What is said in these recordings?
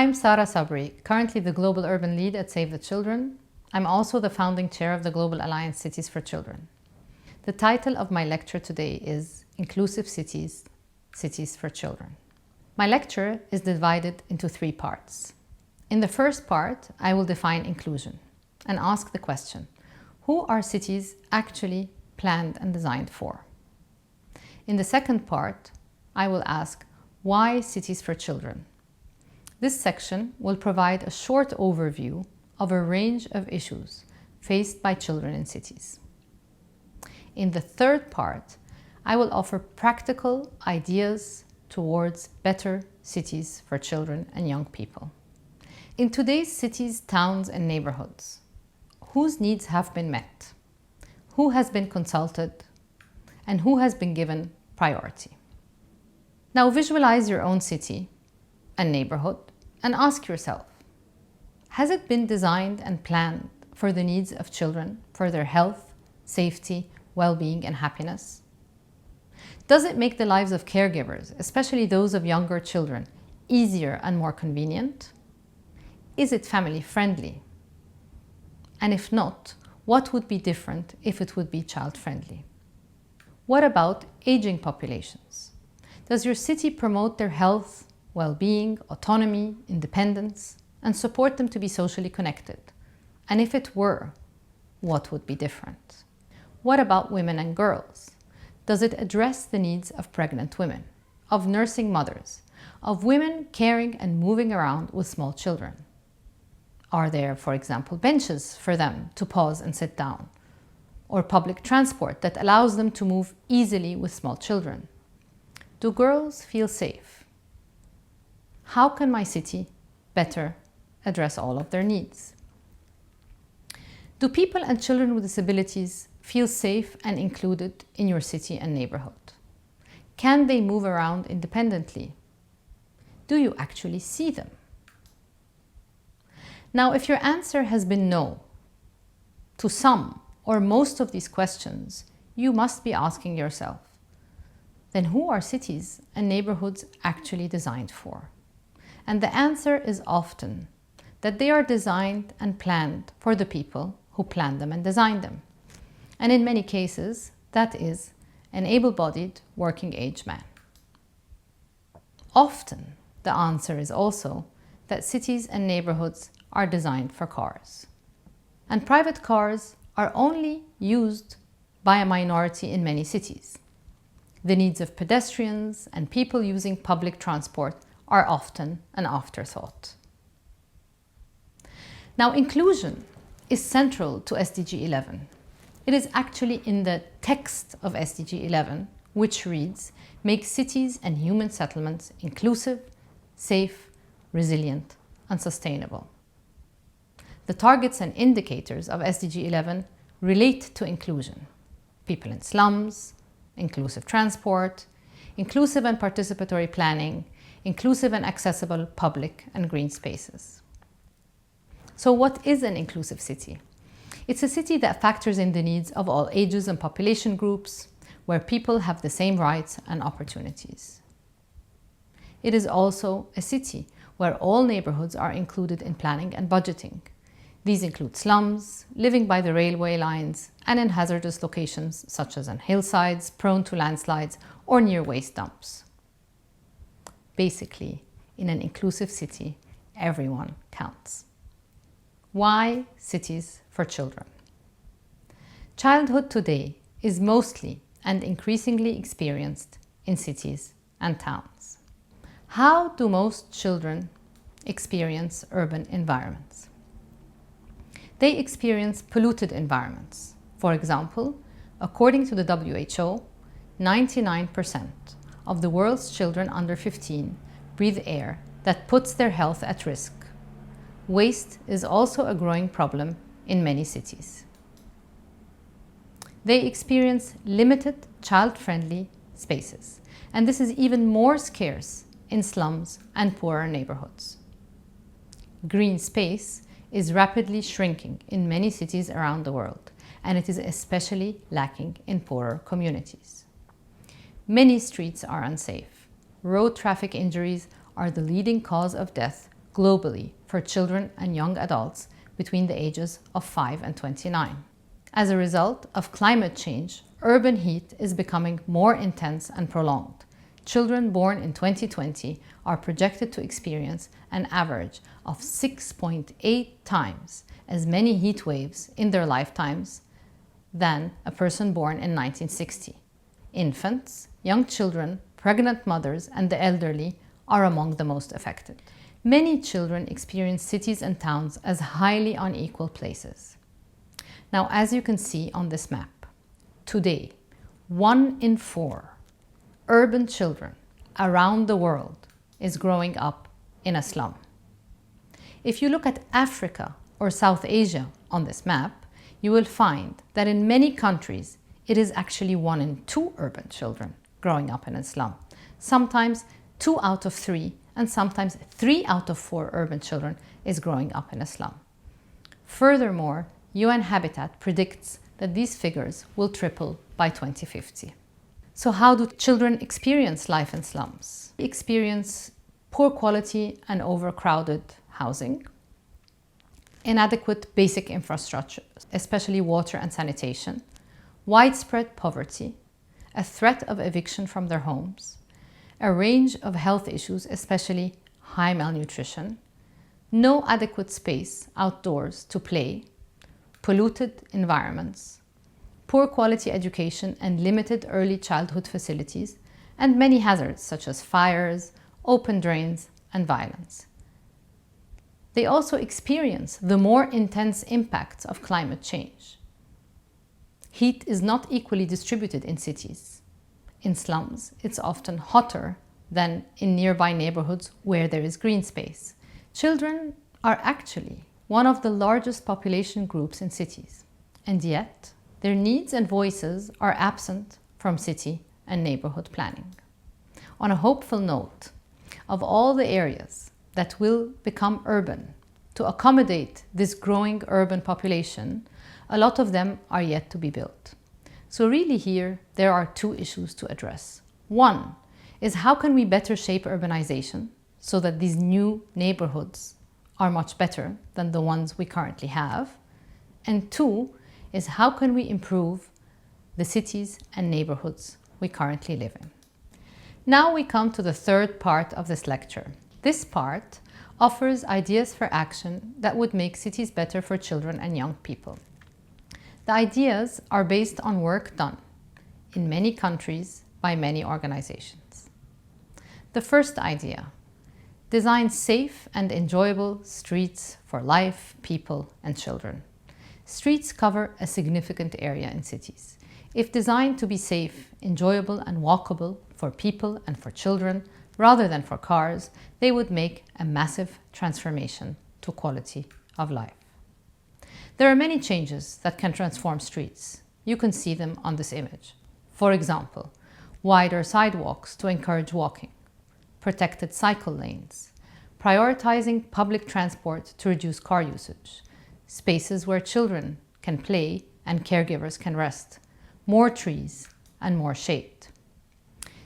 I'm Sara Sabry, currently the Global Urban Lead at Save the Children. I'm also the founding chair of the Global Alliance Cities for Children. The title of my lecture today is Inclusive Cities, Cities for Children. My lecture is divided into 3 parts. In the first part, I will define inclusion and ask the question, who are cities actually planned and designed for? In the second part, I will ask, why cities for children? This section will provide a short overview of a range of issues faced by children in cities. In the third part, I will offer practical ideas towards better cities for children and young people. In today's cities, towns, and neighborhoods, whose needs have been met? Who has been consulted? And who has been given priority? Now visualize your own city and neighborhood and ask yourself, has it been designed and planned for the needs of children, for their health, safety, well-being, and happiness? Does it make the lives of caregivers, especially those of younger children, easier and more convenient? Is it family-friendly? And if not, what would be different if it would be child-friendly? What about aging populations? Does your city promote their health, well-being, autonomy, independence, and support them to be socially connected? And if it were, what would be different? What about women and girls? Does it address the needs of pregnant women, of nursing mothers, of women caring and moving around with small children? Are there, for example, benches for them to pause and sit down? Or public transport that allows them to move easily with small children? Do girls feel safe? How can my city better address all of their needs? Do people and children with disabilities feel safe and included in your city and neighborhood? Can they move around independently? Do you actually see them? Now, if your answer has been no to some or most of these questions, you must be asking yourself, then who are cities and neighborhoods actually designed for? And the answer is often that they are designed and planned for the people who planned them and designed them. And in many cases, that is an able-bodied working-age man. Often, the answer is also that cities and neighborhoods are designed for cars. And private cars are only used by a minority in many cities. The needs of pedestrians and people using public transport are often an afterthought. Now, inclusion is central to SDG 11. It is actually in the text of SDG 11, which reads, make cities and human settlements inclusive, safe, resilient, and sustainable. The targets and indicators of SDG 11 relate to inclusion. People in slums, inclusive transport, inclusive and participatory planning, inclusive and accessible public and green spaces. So what is an inclusive city? It's a city that factors in the needs of all ages and population groups, where people have the same rights and opportunities. It is also a city where all neighborhoods are included in planning and budgeting. These include slums, living by the railway lines, and in hazardous locations such as on hillsides, prone to landslides, or near waste dumps. Basically, in an inclusive city, everyone counts. Why cities for children? Childhood today is mostly and increasingly experienced in cities and towns. How do most children experience urban environments? They experience polluted environments. For example, according to the WHO, 99% of the world's children under 15 breathe air that puts their health at risk. Waste is also a growing problem in many cities. They experience limited child-friendly spaces, and this is even more scarce in slums and poorer neighborhoods. Green space is rapidly shrinking in many cities around the world, and it is especially lacking in poorer communities. Many streets are unsafe. Road traffic injuries are the leading cause of death globally for children and young adults between the ages of 5 and 29. As a result of climate change, urban heat is becoming more intense and prolonged. Children born in 2020 are projected to experience an average of 6.8 times as many heat waves in their lifetimes than a person born in 1960. Infants, young children, pregnant mothers, and the elderly are among the most affected. Many children experience cities and towns as highly unequal places. Now, as you can see on this map, today, 1 in 4 urban children around the world is growing up in a slum. If you look at Africa or South Asia on this map, you will find that in many countries, it is actually 1 in 2 urban children growing up in a slum. Sometimes 2 out of 3, and sometimes 3 out of 4 urban children is growing up in a slum. Furthermore, UN Habitat predicts that these figures will triple by 2050. So how do children experience life in slums? They experience poor quality and overcrowded housing, inadequate basic infrastructure, especially water and sanitation, widespread poverty, a threat of eviction from their homes, a range of health issues, especially high malnutrition, no adequate space outdoors to play, polluted environments, poor quality education and limited early childhood facilities, and many hazards such as fires, open drains, and violence. They also experience the more intense impacts of climate change. Heat is not equally distributed in cities. In slums, it's often hotter than in nearby neighborhoods where there is green space. Children are actually one of the largest population groups in cities, and yet their needs and voices are absent from city and neighborhood planning. On a hopeful note, of all the areas that will become urban to accommodate this growing urban population, a lot of them are yet to be built. So really here, there are 2 issues to address. One is how can we better shape urbanization so that these new neighborhoods are much better than the ones we currently have? And 2 is how can we improve the cities and neighborhoods we currently live in? Now we come to the 3rd part of this lecture. This part offers ideas for action that would make cities better for children and young people. The ideas are based on work done in many countries by many organizations. The first idea: design safe and enjoyable streets for life, people, and children. Streets cover a significant area in cities. If designed to be safe, enjoyable, and walkable for people and for children, rather than for cars, they would make a massive transformation to quality of life. There are many changes that can transform streets. You can see them on this image. For example, wider sidewalks to encourage walking, protected cycle lanes, prioritizing public transport to reduce car usage, spaces where children can play and caregivers can rest, more trees and more shade.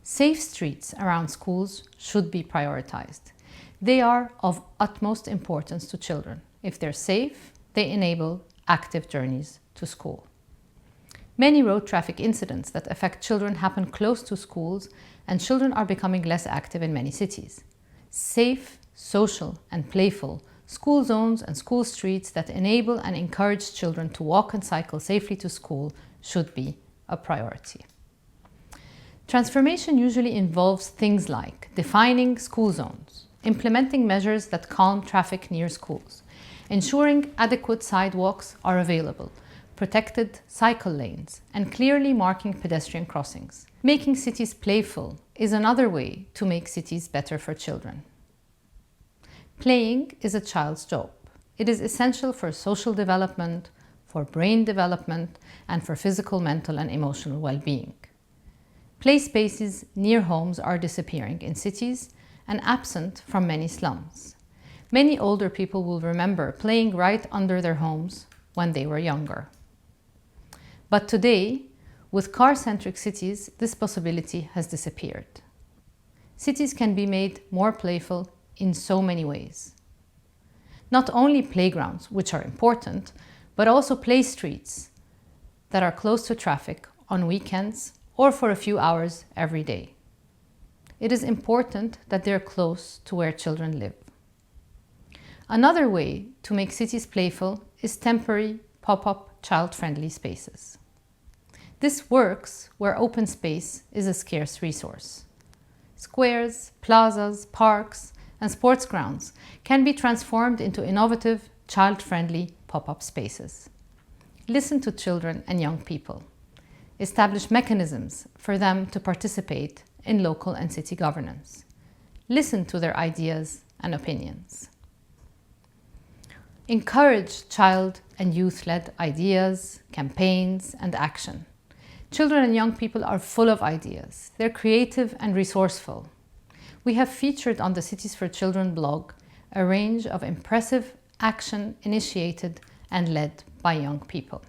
Safe streets around schools should be prioritized. They are of utmost importance to children. If they're safe, they enable active journeys to school. Many road traffic incidents that affect children happen close to schools, and children are becoming less active in many cities. Safe, social, and playful school zones and school streets that enable and encourage children to walk and cycle safely to school should be a priority. Transformation usually involves things like defining school zones, implementing measures that calm traffic near schools, ensuring adequate sidewalks are available, protected cycle lanes, and clearly marking pedestrian crossings. Making cities playful is another way to make cities better for children. Playing is a child's job. It is essential for social development, for brain development, and for physical, mental, and emotional well-being. Play spaces near homes are disappearing in cities and absent from many slums. Many older people will remember playing right under their homes when they were younger. But today, with car-centric cities, this possibility has disappeared. Cities can be made more playful in so many ways. Not only playgrounds, which are important, but also play streets that are close to traffic on weekends or for a few hours every day. It is important that they're close to where children live. Another way to make cities playful is temporary pop-up child-friendly spaces. This works where open space is a scarce resource. Squares, plazas, parks, and sports grounds can be transformed into innovative, child-friendly pop-up spaces. Listen to children and young people. Establish mechanisms for them to participate in local and city governance. Listen to their ideas and opinions. Encourage child and youth-led ideas, campaigns, and action. Children and young people are full of ideas. They're creative and resourceful. We have featured on the Cities for Children blog a range of impressive action initiated and led by young people.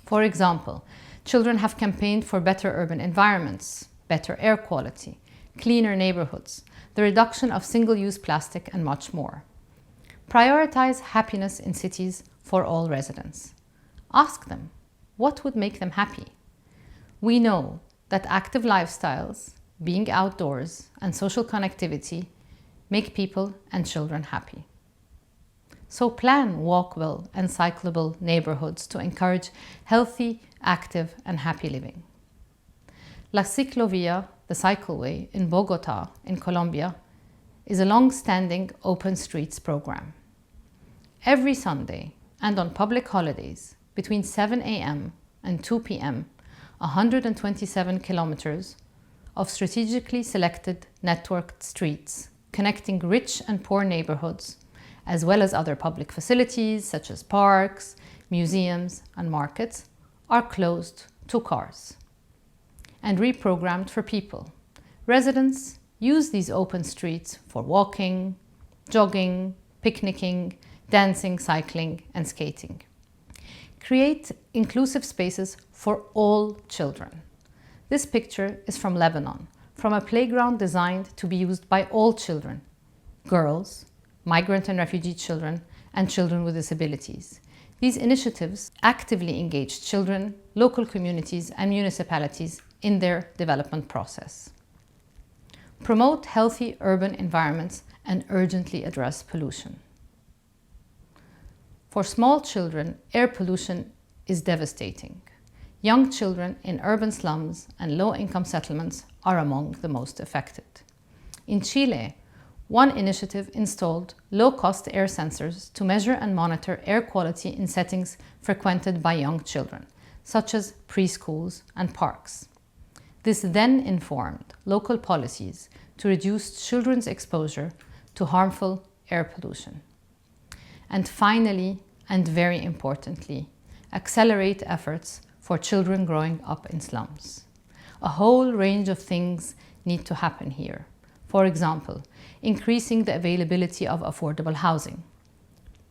For example, children have campaigned for better urban environments, better air quality, cleaner neighborhoods, the reduction of single-use plastic, and much more. Prioritize happiness in cities for all residents. Ask them, what would make them happy? We know that active lifestyles, being outdoors, and social connectivity make people and children happy. So plan walkable and cyclable neighborhoods to encourage healthy, active, and happy living. La Ciclovia, the cycleway in Bogota, in Colombia, is a long-standing open streets program. Every Sunday and on public holidays between 7 a.m. and 2 p.m., 127 kilometers of strategically selected networked streets connecting rich and poor neighborhoods, as well as other public facilities such as parks, museums, and markets, are closed to cars and reprogrammed for people. Residents use these open streets for walking, jogging, picnicking, dancing, cycling, and skating. Create inclusive spaces for all children. This picture is from Lebanon, from a playground designed to be used by all children, girls, migrant and refugee children, and children with disabilities. These initiatives actively engage children, local communities, and municipalities in their development process. Promote healthy urban environments and urgently address pollution. For small children, air pollution is devastating. Young children in urban slums and low-income settlements are among the most affected. In Chile, one initiative installed low-cost air sensors to measure and monitor air quality in settings frequented by young children, such as preschools and parks. This then informed local policies to reduce children's exposure to harmful air pollution. And finally, and very importantly, accelerate efforts for children growing up in slums. A whole range of things need to happen here. For example, increasing the availability of affordable housing,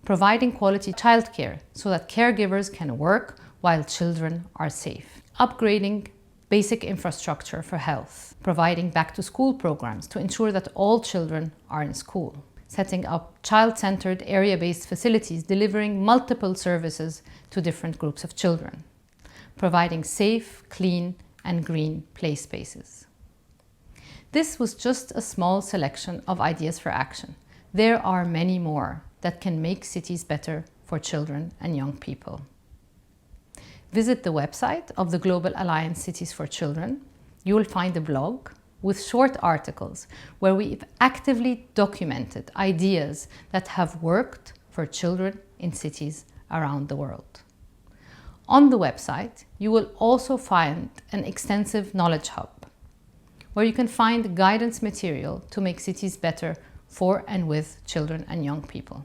providing quality childcare so that caregivers can work while children are safe, upgrading basic infrastructure for health, providing back-to-school programs to ensure that all children are in school, setting up child-centered area-based facilities delivering multiple services to different groups of children, providing safe, clean, and green play spaces. This was just a small selection of ideas for action. There are many more that can make cities better for children and young people. Visit the website of the Global Alliance Cities for Children. You will find a blog with short articles where we've actively documented ideas that have worked for children in cities around the world. On the website, you will also find an extensive knowledge hub where you can find guidance material to make cities better for and with children and young people.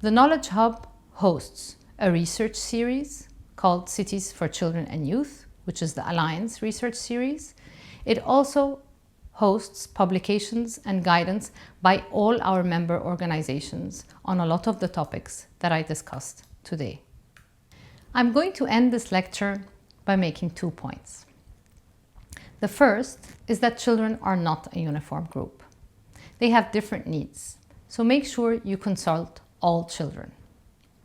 The Knowledge Hub hosts a research series called Cities for Children and Youth, which is the Alliance research series. It also hosts publications and guidance by all our member organizations on a lot of the topics that I discussed today. I'm going to end this lecture by making 2 points. The first is that children are not a uniform group. They have different needs, so make sure you consult all children.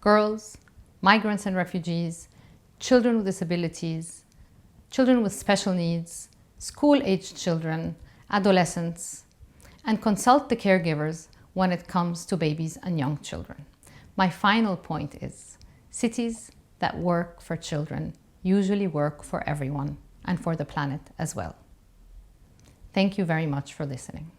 Girls, migrants and refugees, children with disabilities, children with special needs, school-aged children, adolescents, and consult the caregivers when it comes to babies and young children. My final point is, cities that work for children usually work for everyone and for the planet as well. Thank you very much for listening.